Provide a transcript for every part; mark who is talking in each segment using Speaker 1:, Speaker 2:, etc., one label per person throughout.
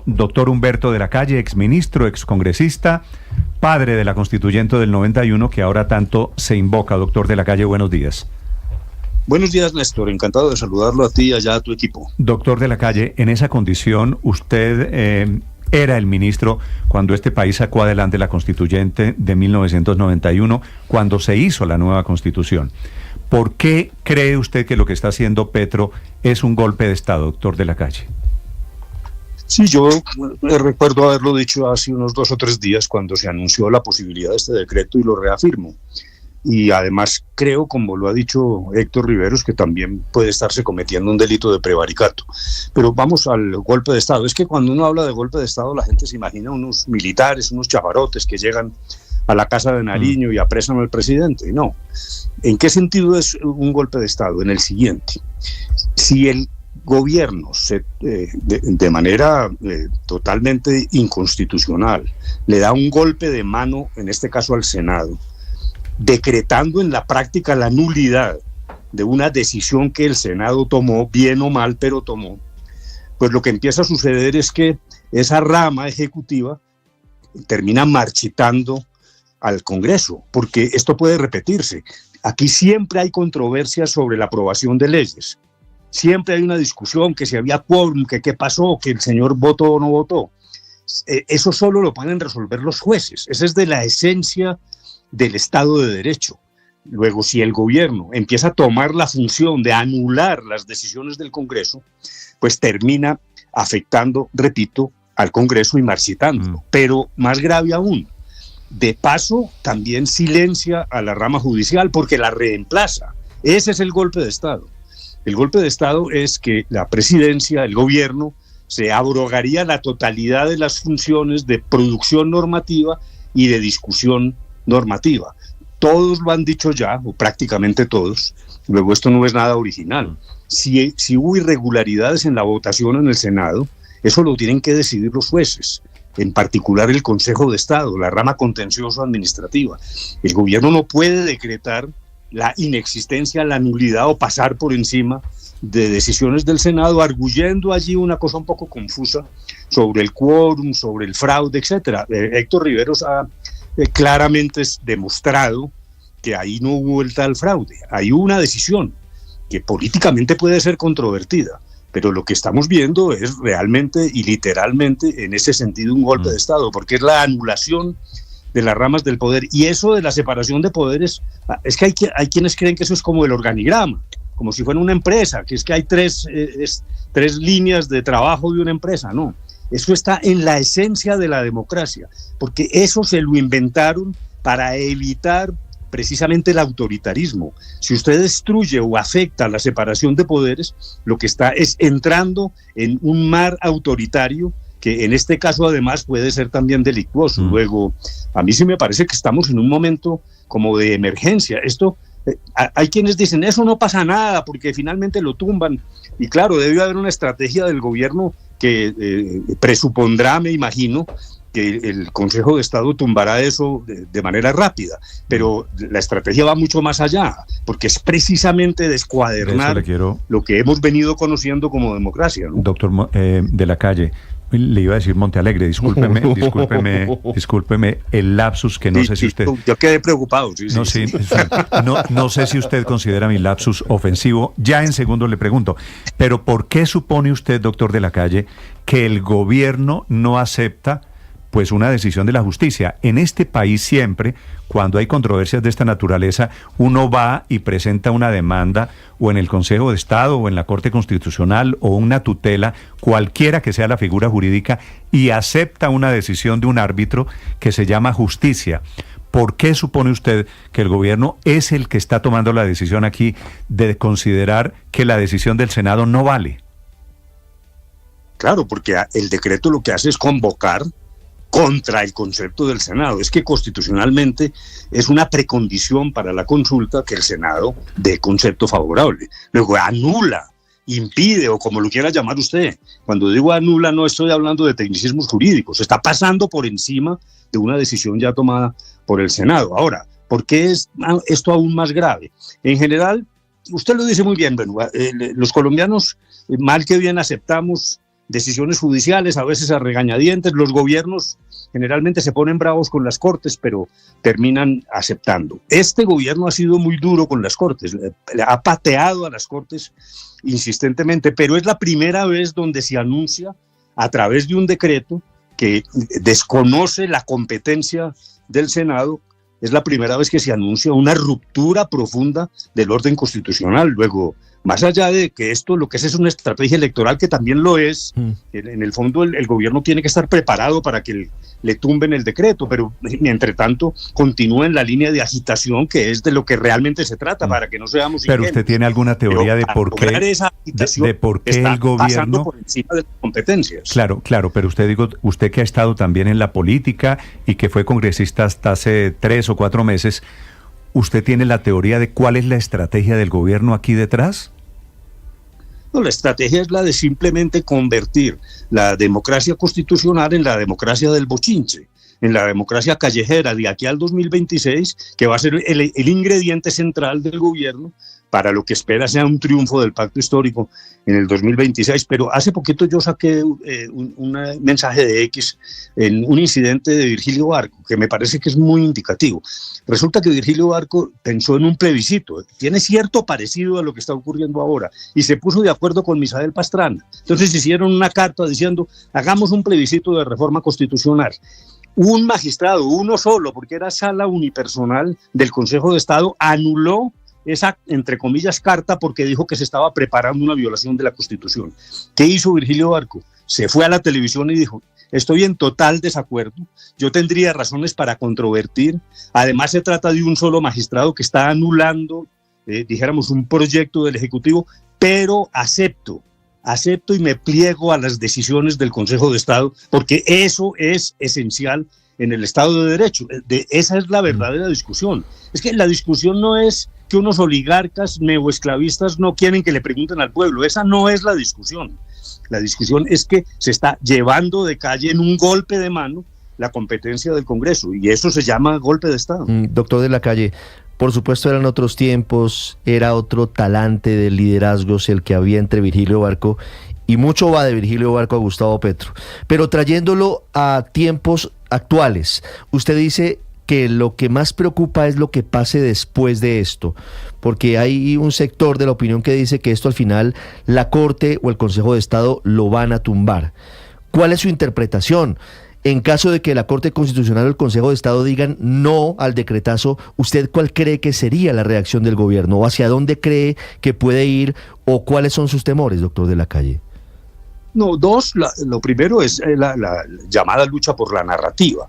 Speaker 1: Doctor Humberto de la Calle, exministro, excongresista, padre de la constituyente del 91 que ahora tanto se invoca. Doctor de la Calle, buenos días.
Speaker 2: Buenos días, Néstor. Encantado de saludarlo a ti y allá a tu equipo.
Speaker 1: Doctor de la Calle, en esa condición usted era el ministro cuando este país sacó adelante la constituyente de 1991, cuando se hizo la nueva constitución. ¿Por qué cree usted que lo que está haciendo Petro es un golpe de Estado, doctor de la Calle?
Speaker 2: Sí, yo recuerdo haberlo dicho hace unos 2 o 3 días cuando se anunció la posibilidad de este decreto y lo reafirmo. Y además creo, como lo ha dicho Héctor Riveros, que también puede estarse cometiendo un delito de prevaricato. Pero vamos al golpe de Estado. Es que cuando uno habla de golpe de Estado, la gente se imagina unos militares, unos chafarotes que llegan a la casa de Nariño y apresan al presidente. No. ¿En qué sentido es un golpe de Estado? En el siguiente. Si el gobierno de manera totalmente inconstitucional le da un golpe de mano, en este caso al Senado, decretando en la práctica la nulidad de una decisión que el Senado tomó, bien o mal, pero tomó, pues lo que empieza a suceder es que esa rama ejecutiva termina marchitando al Congreso, porque esto puede repetirse. Aquí siempre hay controversias sobre la aprobación de leyes. Siempre hay una discusión, que si había quórum, que qué pasó, que el señor votó o no votó. Eso solo lo pueden resolver los jueces. Esa es de la esencia del Estado de Derecho. Luego, si el gobierno empieza a tomar la función de anular las decisiones del Congreso, pues termina afectando, repito, al Congreso y marchitándolo. Pero más grave aún, de paso también silencia a la rama judicial porque la reemplaza. Ese es el golpe de Estado. El golpe de Estado es que la presidencia, el gobierno, se abrogaría la totalidad de las funciones de producción normativa y de discusión normativa. Todos lo han dicho ya, o prácticamente todos. Luego, esto no es nada original. Si hubo irregularidades en la votación en el Senado, eso lo tienen que decidir los jueces, en particular el Consejo de Estado, la rama contencioso-administrativa. El gobierno no puede decretar la inexistencia, la nulidad o pasar por encima de decisiones del Senado, arguyendo allí una cosa un poco confusa sobre el quórum, sobre el fraude, etcétera. Héctor Riveros ha claramente demostrado que ahí no hubo el tal fraude. Hay una decisión que políticamente puede ser controvertida, pero lo que estamos viendo es realmente y literalmente en ese sentido un golpe de Estado, porque es la anulación de las ramas del poder. Y eso de la separación de poderes, es que hay quienes creen que eso es como el organigrama, como si fuera una empresa, que es que hay tres líneas de trabajo de una empresa. No, eso está en la esencia de la democracia, porque eso se lo inventaron para evitar precisamente el autoritarismo. Si usted destruye o afecta la separación de poderes, lo que está es entrando en un mar autoritario que en este caso además puede ser también delictuoso. Luego, a mí sí me parece que estamos en un momento como de emergencia. Esto, hay quienes dicen, eso no pasa nada, porque finalmente lo tumban. Y claro, debe haber una estrategia del gobierno que presupondrá, me imagino, que el Consejo de Estado tumbará eso de manera rápida, pero la estrategia va mucho más allá, porque es precisamente descuadernar lo que hemos venido conociendo como democracia, ¿no?
Speaker 1: Doctor de la Calle, le iba a decir Montealegre, discúlpeme el lapsus que no sé si usted...
Speaker 2: Yo quedé preocupado.
Speaker 1: No sé si usted considera mi lapsus ofensivo. Ya en segundo le pregunto, pero ¿por qué supone usted, doctor de la Calle, que el gobierno no acepta pues una decisión de la justicia? En este país siempre, cuando hay controversias de esta naturaleza, uno va y presenta una demanda o en el Consejo de Estado o en la Corte Constitucional o una tutela, cualquiera que sea la figura jurídica, y acepta una decisión de un árbitro que se llama justicia. ¿Por qué supone usted que el gobierno es el que está tomando la decisión aquí de considerar que la decisión del Senado no vale?
Speaker 2: Claro, porque el decreto lo que hace es convocar contra el concepto del Senado. Es que constitucionalmente es una precondición para la consulta que el Senado dé concepto favorable. Luego anula, impide, o como lo quiera llamar usted. Cuando digo anula, no estoy hablando de tecnicismos jurídicos. Está pasando por encima de una decisión ya tomada por el Senado. Ahora, ¿por qué es esto aún más grave? En general, usted lo dice muy bien, bueno, los colombianos, mal que bien, aceptamos decisiones judiciales, a veces a regañadientes. Los gobiernos generalmente se ponen bravos con las Cortes, pero terminan aceptando. Este gobierno ha sido muy duro con las Cortes, ha pateado a las Cortes insistentemente, pero es la primera vez donde se anuncia a través de un decreto que desconoce la competencia del Senado. Es la primera vez que se anuncia una ruptura profunda del orden constitucional. Luego, más allá de que esto lo que es una estrategia electoral, que también lo es, en el fondo el gobierno tiene que estar preparado para que le tumben el decreto, pero entre tanto continúa en la línea de agitación, que es de lo que realmente se trata, para que no seamos
Speaker 1: ingenuos. Pero usted tiene alguna teoría de por qué, de por qué el gobierno
Speaker 2: por encima de las competencias.
Speaker 1: Claro, pero usted que ha estado también en la política y que fue congresista hasta hace 3 o 4 meses, ¿usted tiene la teoría de cuál es la estrategia del gobierno aquí detrás?
Speaker 2: No, la estrategia es la de simplemente convertir la democracia constitucional en la democracia del bochinche, en la democracia callejera de aquí al 2026, que va a ser el ingrediente central del gobierno para lo que espera sea un triunfo del pacto histórico en el 2026. Pero hace poquito yo saqué un mensaje de X en un incidente de Virgilio Barco, que me parece que es muy indicativo. Resulta que Virgilio Barco pensó en un plebiscito, tiene cierto parecido a lo que está ocurriendo ahora, y se puso de acuerdo con Misael Pastrana. Entonces hicieron una carta diciendo, hagamos un plebiscito de reforma constitucional. Un magistrado, uno solo, porque era sala unipersonal del Consejo de Estado, anuló esa, entre comillas, carta, porque dijo que se estaba preparando una violación de la Constitución. ¿Qué hizo Virgilio Barco? Se fue a la televisión y dijo, estoy en total desacuerdo, yo tendría razones para controvertir, además se trata de un solo magistrado que está anulando, dijéramos, un proyecto del Ejecutivo, pero acepto y me pliego a las decisiones del Consejo de Estado, porque eso es esencial en el Estado de Derecho. Esa es la verdadera discusión. Es que la discusión no es que unos oligarcas neoesclavistas no quieren que le pregunten al pueblo. Esa no es la discusión. La discusión es que se está llevando de calle en un golpe de mano la competencia del Congreso, y eso se llama golpe de Estado.
Speaker 3: Doctor de la Calle, por supuesto eran otros tiempos, era otro talante de liderazgos el que había entre Virgilio Barco, y mucho va de Virgilio Barco a Gustavo Petro. Pero trayéndolo a tiempos actuales, usted dice que lo que más preocupa es lo que pase después de esto, porque hay un sector de la opinión que dice que esto al final la Corte o el Consejo de Estado lo van a tumbar. ¿Cuál es su interpretación? En caso de que la Corte Constitucional o el Consejo de Estado digan no al decretazo, ¿usted cuál cree que sería la reacción del gobierno? ¿O hacia dónde cree que puede ir? ¿O cuáles son sus temores, doctor de la Calle?
Speaker 2: No, lo primero es la llamada lucha por la narrativa.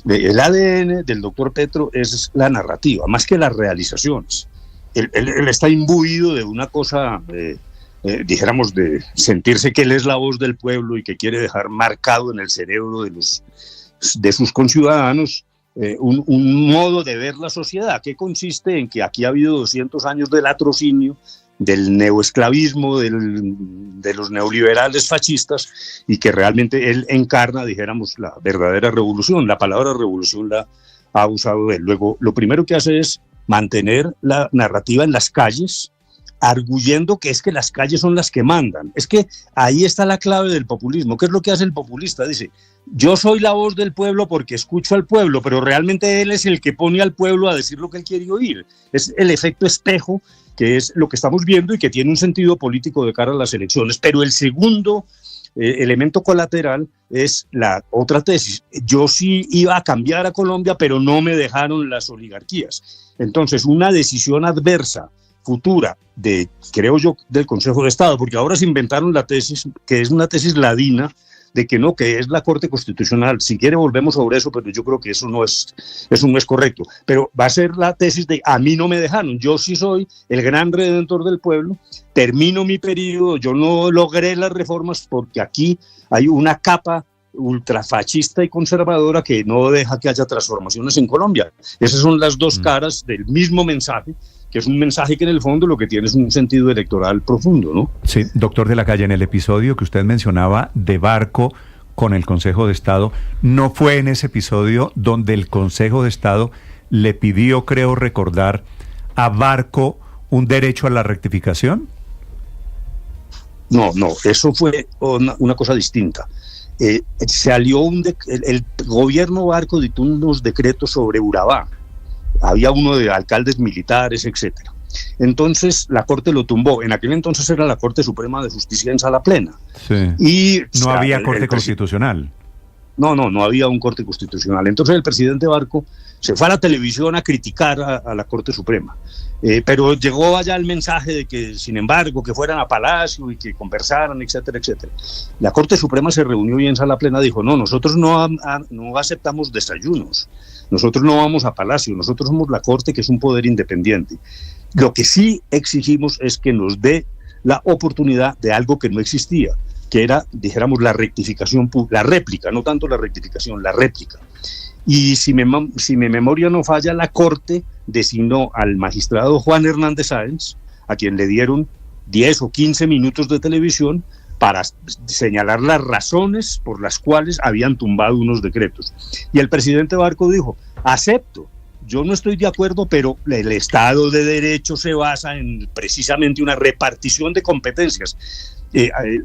Speaker 2: El ADN del doctor Petro es la narrativa, más que las realizaciones. Él está imbuido de una cosa, dijéramos, de sentirse que él es la voz del pueblo y que quiere dejar marcado en el cerebro de sus conciudadanos un modo de ver la sociedad, que consiste en que aquí ha habido 200 años de latrocinio, del neoesclavismo, de los neoliberales fascistas, y que realmente él encarna, dijéramos, la verdadera revolución. La palabra revolución la ha usado él. Luego, lo primero que hace es mantener la narrativa en las calles, arguyendo que es que las calles son las que mandan. Es que ahí está la clave del populismo. ¿Qué es lo que hace el populista? Dice, yo soy la voz del pueblo porque escucho al pueblo, pero realmente él es el que pone al pueblo a decir lo que él quiere oír. Es el efecto espejo, que es lo que estamos viendo y que tiene un sentido político de cara a las elecciones. Pero el segundo elemento colateral es la otra tesis. Yo sí iba a cambiar a Colombia, pero no me dejaron las oligarquías. Entonces, una decisión adversa futura creo yo, del Consejo de Estado, porque ahora se inventaron la tesis, que es una tesis ladina, de que no, que es la Corte Constitucional. Si quiere volvemos sobre eso, pero yo creo que eso no es correcto. Pero va a ser la tesis de a mí no me dejaron, yo sí soy el gran redentor del pueblo, termino mi periodo, yo no logré las reformas porque aquí hay una capa ultrafascista y conservadora que no deja que haya transformaciones en Colombia. Esas son las dos caras del mismo mensaje, que es un mensaje que en el fondo lo que tiene es un sentido electoral profundo, ¿no?
Speaker 1: Sí, doctor de la Calle, en el episodio que usted mencionaba de Barco con el Consejo de Estado, ¿no fue en ese episodio donde el Consejo de Estado le pidió, creo recordar, a Barco un derecho a la rectificación?
Speaker 2: No, eso fue una cosa distinta. Salió el gobierno Barco dictó unos decretos sobre Urabá. Había uno de alcaldes militares, etcétera. Entonces la Corte lo tumbó. En aquel entonces era la Corte Suprema de Justicia en sala plena.
Speaker 1: Sí.
Speaker 2: Y
Speaker 1: no había Corte Constitucional.
Speaker 2: No había un Corte Constitucional. Entonces el presidente Barco se fue a la televisión a criticar a la Corte Suprema. Pero llegó allá el mensaje de que, sin embargo, que fueran a Palacio y que conversaran, etcétera, etcétera. La Corte Suprema se reunió y en sala plena dijo, no, nosotros no aceptamos desayunos, nosotros no vamos a Palacio, nosotros somos la Corte, que es un poder independiente. Lo que sí exigimos es que nos dé la oportunidad de algo que no existía, que era, dijéramos, la rectificación, la réplica, no tanto la rectificación, la réplica. Y si mi memoria no falla, la Corte designó al magistrado Juan Hernández Sáenz, a quien le dieron 10 o 15 minutos de televisión para señalar las razones por las cuales habían tumbado unos decretos. Y el presidente Barco dijo, acepto, yo no estoy de acuerdo, pero el Estado de Derecho se basa en precisamente una repartición de competencias.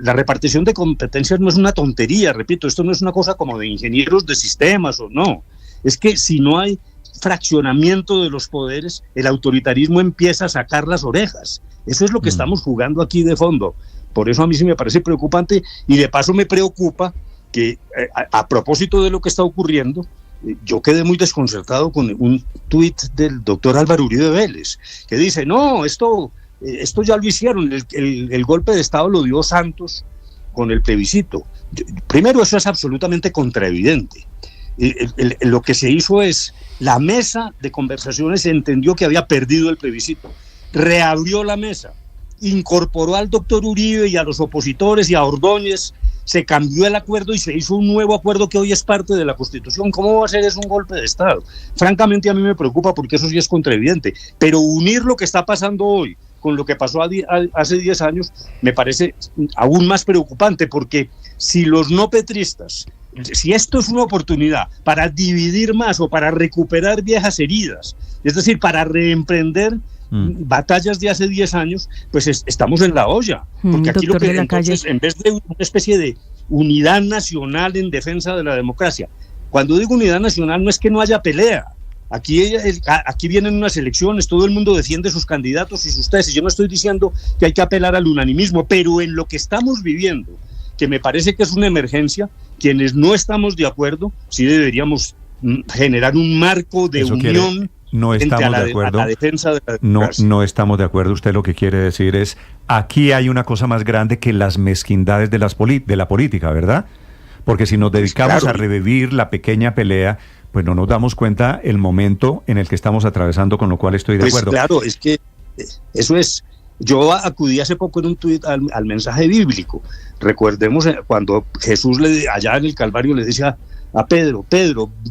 Speaker 2: La repartición de competencias no es una tontería, repito, esto no es una cosa como de ingenieros de sistemas o no, es que si no hay fraccionamiento de los poderes, el autoritarismo empieza a sacar las orejas. Eso es lo que estamos jugando aquí de fondo. Por eso a mí sí me parece preocupante, y de paso me preocupa que a propósito de lo que está ocurriendo, yo quedé muy desconcertado con un tuit del doctor Álvaro Uribe Vélez, que dice, no, esto ya lo hicieron, el golpe de Estado lo dio Santos con el plebiscito. Primero, eso es absolutamente contraevidente. Lo que se hizo es, la mesa de conversaciones entendió que había perdido el plebiscito, reabrió la mesa, incorporó al doctor Uribe y a los opositores y a Ordóñez, se cambió el acuerdo y se hizo un nuevo acuerdo que hoy es parte de la Constitución. ¿Cómo va a ser eso un golpe de Estado? Francamente a mí me preocupa, porque eso sí es contraevidente, pero unir lo que está pasando hoy con lo que pasó hace 10 años me parece aún más preocupante, porque si los no petristas, si esto es una oportunidad para dividir más o para recuperar viejas heridas, es decir, para reemprender batallas de hace 10 años, pues estamos en la olla, porque aquí lo que entonces, en vez de una especie de unidad nacional en defensa de la democracia, cuando digo unidad nacional no es que no haya pelea. Aquí vienen unas elecciones, todo el mundo defiende sus candidatos y sus tesis. Yo no estoy diciendo que hay que apelar al unanimismo, pero en lo que estamos viviendo, que me parece que es una emergencia, quienes no estamos de acuerdo, sí deberíamos generar un marco de unión.
Speaker 1: No estamos de acuerdo.
Speaker 2: A la defensa de la democracia.
Speaker 1: No estamos de acuerdo. Usted lo que quiere decir es, aquí hay una cosa más grande que las mezquindades de la política, ¿verdad? Porque si nos dedicamos a revivir la pequeña pelea, pues no nos damos cuenta el momento en el que estamos atravesando, con lo cual estoy de acuerdo.
Speaker 2: Claro, es que eso es. Yo acudí hace poco en un tuit al mensaje bíblico. Recordemos cuando Jesús allá en el Calvario le decía a Pedro,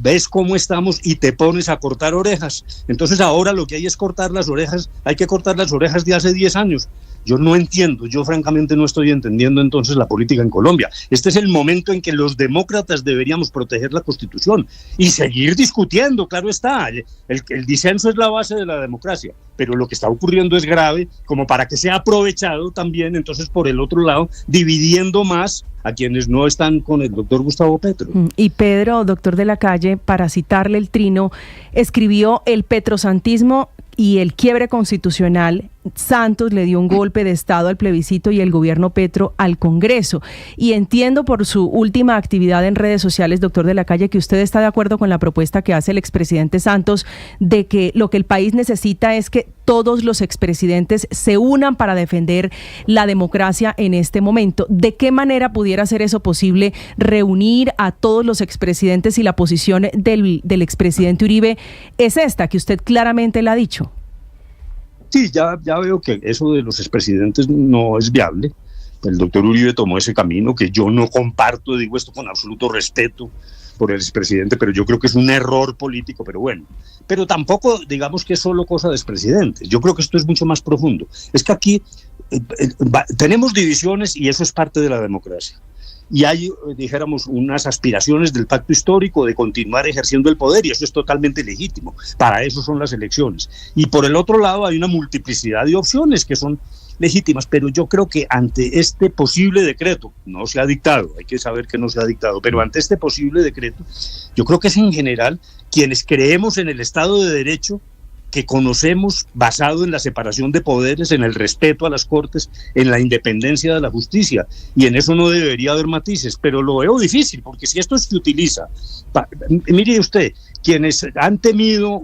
Speaker 2: ¿ves cómo estamos y te pones a cortar orejas? Entonces ahora lo que hay es cortar las orejas, hay que cortar las orejas de hace 10 años. Yo no entiendo, yo francamente no estoy entendiendo entonces la política en Colombia. Este es el momento en que los demócratas deberíamos proteger la Constitución y seguir discutiendo, claro está. El disenso es la base de la democracia, pero lo que está ocurriendo es grave, como para que sea aprovechado también, entonces por el otro lado, dividiendo más a quienes no están con el doctor Gustavo Petro.
Speaker 4: Y Pedro, doctor de la Calle, para citarle el trino, escribió: el petrosantismo y el quiebre constitucional, Santos le dio un golpe de Estado al plebiscito y el gobierno Petro al Congreso. Y entiendo por su última actividad en redes sociales, doctor de la Calle, que usted está de acuerdo con la propuesta que hace el expresidente Santos de que lo que el país necesita es que todos los expresidentes se unan para defender la democracia en este momento. ¿De qué manera pudiera ser eso posible, reunir a todos los expresidentes, y la posición del expresidente Uribe es esta, que usted claramente la ha dicho?
Speaker 2: Sí, ya veo que eso de los expresidentes no es viable. El doctor Uribe tomó ese camino que yo no comparto, digo esto con absoluto respeto por el expresidente, pero yo creo que es un error político, pero bueno. Pero tampoco digamos que es solo cosa de expresidentes. Yo creo que esto es mucho más profundo. Es que aquí tenemos divisiones y eso es parte de la democracia. Y hay, dijéramos, unas aspiraciones del pacto histórico de continuar ejerciendo el poder, y eso es totalmente legítimo. Para eso son las elecciones. Y por el otro lado hay una multiplicidad de opciones que son legítimas, pero yo creo que ante este posible decreto, no se ha dictado, hay que saber que no se ha dictado, pero ante este posible decreto, yo creo que es en general quienes creemos en el Estado de Derecho, que conocemos basado en la separación de poderes, en el respeto a las Cortes, en la independencia de la justicia, y en eso no debería haber matices, pero lo veo difícil, porque si esto se utiliza, mire usted, quienes han temido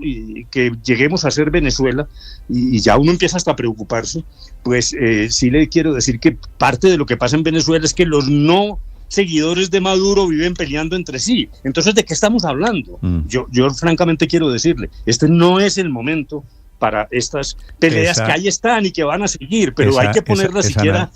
Speaker 2: que lleguemos a ser Venezuela, y ya uno empieza hasta a preocuparse, pues sí le quiero decir que parte de lo que pasa en Venezuela es que los no seguidores de Maduro viven peleando entre sí. Entonces, ¿de qué estamos hablando? Yo francamente quiero decirle, este no es el momento para estas peleas que ahí están y que van a seguir, pero hay que ponerlas siquiera,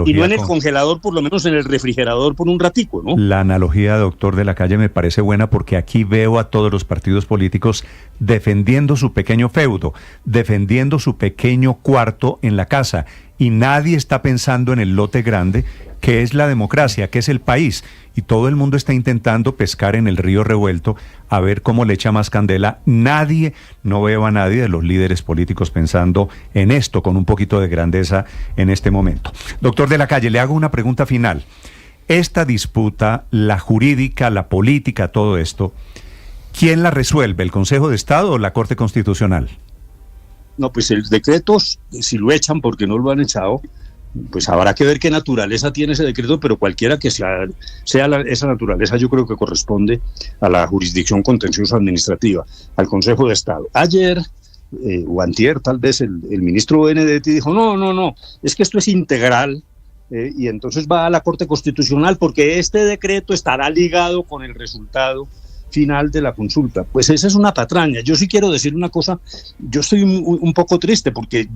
Speaker 2: y no en el congelador, por lo menos en el refrigerador por un ratico, ¿no?
Speaker 1: La analogía, doctor de la Calle, me parece buena porque aquí veo a todos los partidos políticos defendiendo su pequeño feudo, defendiendo su pequeño cuarto en la casa, y nadie está pensando en el lote grande, que es la democracia, que es el país, y todo el mundo está intentando pescar en el río revuelto a ver cómo le echa más candela. No veo a nadie de los líderes políticos pensando en esto con un poquito de grandeza en este momento. Doctor de la Calle, le hago una pregunta final. Esta disputa, la jurídica, la política, todo esto, ¿quién la resuelve? ¿El Consejo de Estado o la Corte Constitucional?
Speaker 2: No, pues el decreto, si lo echan porque no lo han echado, pues habrá que ver qué naturaleza tiene ese decreto, pero cualquiera que sea esa naturaleza, yo creo que corresponde a la jurisdicción contenciosa administrativa, al Consejo de Estado. Ayer o antier, tal vez, el ministro Benedetti dijo, no, es que esto es integral, y entonces va a la Corte Constitucional porque este decreto estará ligado con el resultado final de la consulta. Pues esa es una patraña. Yo sí quiero decir una cosa, yo estoy un poco triste porque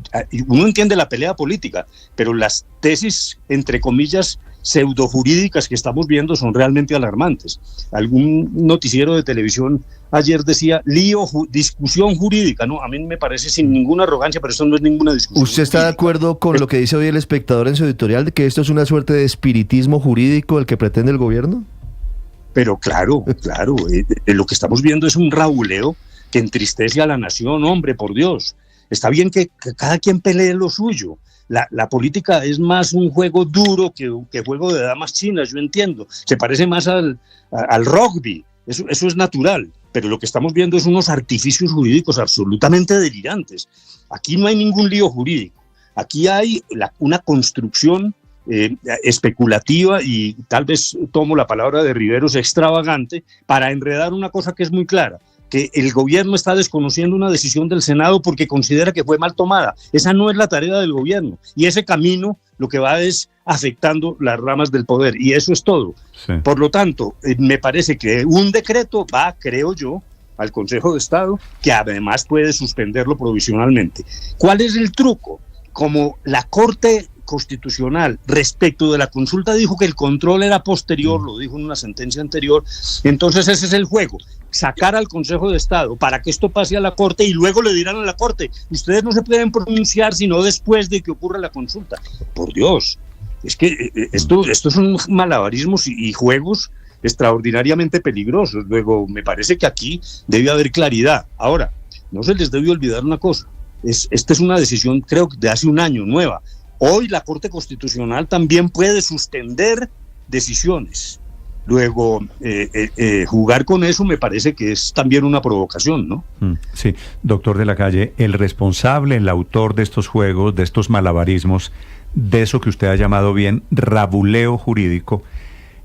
Speaker 2: uno entiende la pelea política, pero las tesis, entre comillas, pseudojurídicas que estamos viendo son realmente alarmantes. Algún noticiero de televisión ayer decía discusión jurídica, ¿no? A mí me parece sin ninguna arrogancia, pero esto no es ninguna discusión.
Speaker 3: ¿Usted está de acuerdo con lo que dice hoy El Espectador en su editorial, de que esto es una suerte de espiritismo jurídico el que pretende el gobierno?
Speaker 2: Pero claro, lo que estamos viendo es un rauleo que entristece a la nación, hombre, por Dios. Está bien que cada quien pelee lo suyo. La política es más un juego duro que juego de damas chinas, yo entiendo. Se parece más al rugby, eso es natural. Pero lo que estamos viendo es unos artificios jurídicos absolutamente delirantes. Aquí no hay ningún lío jurídico. Aquí hay una construcción especulativa, y tal vez tomo la palabra de Riveros, extravagante, para enredar una cosa que es muy clara, que el gobierno está desconociendo una decisión del Senado porque considera que fue mal tomada. Esa no es la tarea del gobierno, y ese camino lo que va es afectando las ramas del poder, y eso es todo. Sí. Por lo tanto, me parece que un decreto va, creo yo, al Consejo de Estado, que además puede suspenderlo provisionalmente. ¿Cuál es el truco? Como la Corte Constitucional respecto de la consulta dijo que el control era posterior, lo dijo en una sentencia anterior, entonces ese es el juego, sacar al Consejo de Estado para que esto pase a la Corte, y luego le dirán a la Corte, ustedes no se pueden pronunciar sino después de que ocurra la consulta. Por Dios, es que estos son malabarismos y juegos extraordinariamente peligrosos. Luego, me parece que aquí debe haber claridad. Ahora, no se les debe olvidar una cosa, esta es una decisión, creo, de hace un año, nueva. Hoy la Corte Constitucional también puede suspender decisiones. Luego, jugar con eso me parece que es también una provocación, ¿no?
Speaker 1: Sí, doctor de la Calle, el responsable, el autor de estos juegos, de estos malabarismos, de eso que usted ha llamado bien rabuleo jurídico,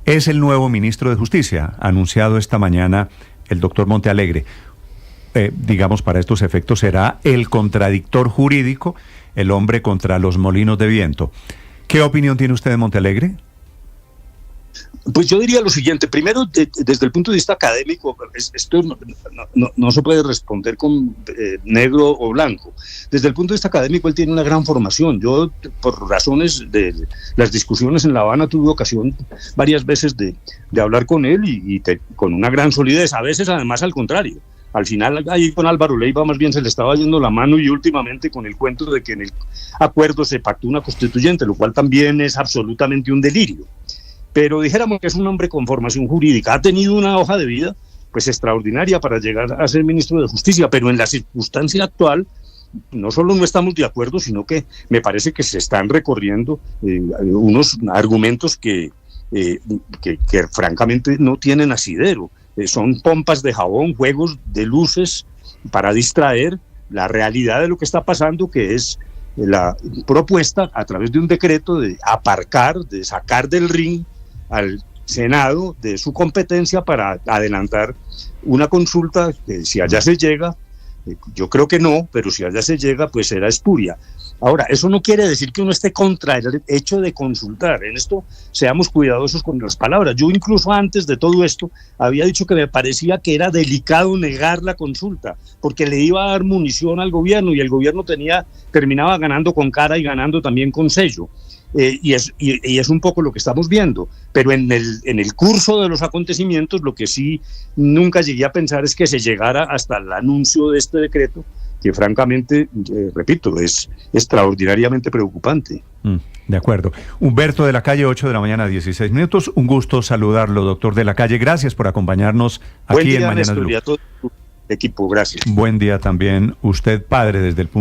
Speaker 1: es el nuevo ministro de Justicia, anunciado esta mañana el doctor Montealegre. Digamos, para estos efectos será el contradictor jurídico, el hombre contra los molinos de viento. ¿Qué opinión tiene usted de Montealegre?
Speaker 2: Pues yo diría lo siguiente. Primero, desde el punto de vista académico, esto no se puede responder con negro o blanco. Desde el punto de vista académico, él tiene una gran formación. Yo, por razones de las discusiones en La Habana, tuve ocasión varias veces de hablar con él y con una gran solidez. A veces, además, al contrario. Al final, ahí con Álvaro Leiva más bien se le estaba yendo la mano, y últimamente con el cuento de que en el acuerdo se pactó una constituyente, lo cual también es absolutamente un delirio. Pero dijéramos que es un hombre con formación jurídica, ha tenido una hoja de vida pues extraordinaria para llegar a ser ministro de Justicia, pero en la circunstancia actual no solo no estamos de acuerdo, sino que me parece que se están recorriendo unos argumentos que francamente no tienen asidero. Son pompas de jabón, juegos de luces para distraer la realidad de lo que está pasando, que es la propuesta a través de un decreto de aparcar, de sacar del ring al Senado de su competencia para adelantar una consulta que, si allá se llega, yo creo que no, pero si allá se llega, pues será espuria. Ahora, eso no quiere decir que uno esté contra el hecho de consultar. En esto seamos cuidadosos con las palabras. Yo incluso antes de todo esto había dicho que me parecía que era delicado negar la consulta, porque le iba a dar munición al gobierno y el gobierno terminaba ganando con cara y ganando también con sello. Y es un poco lo que estamos viendo, pero en el curso de los acontecimientos lo que sí nunca llegué a pensar es que se llegara hasta el anuncio de este decreto, que francamente, repito, es extraordinariamente preocupante.
Speaker 1: De acuerdo. Humberto de la Calle, 8 de la mañana, 16 minutos. Un gusto saludarlo, doctor de la Calle. Gracias por acompañarnos aquí en Mañanas Blue.
Speaker 2: Buen día a todo tu equipo, gracias.
Speaker 1: Buen día también. Usted, padre, desde el punto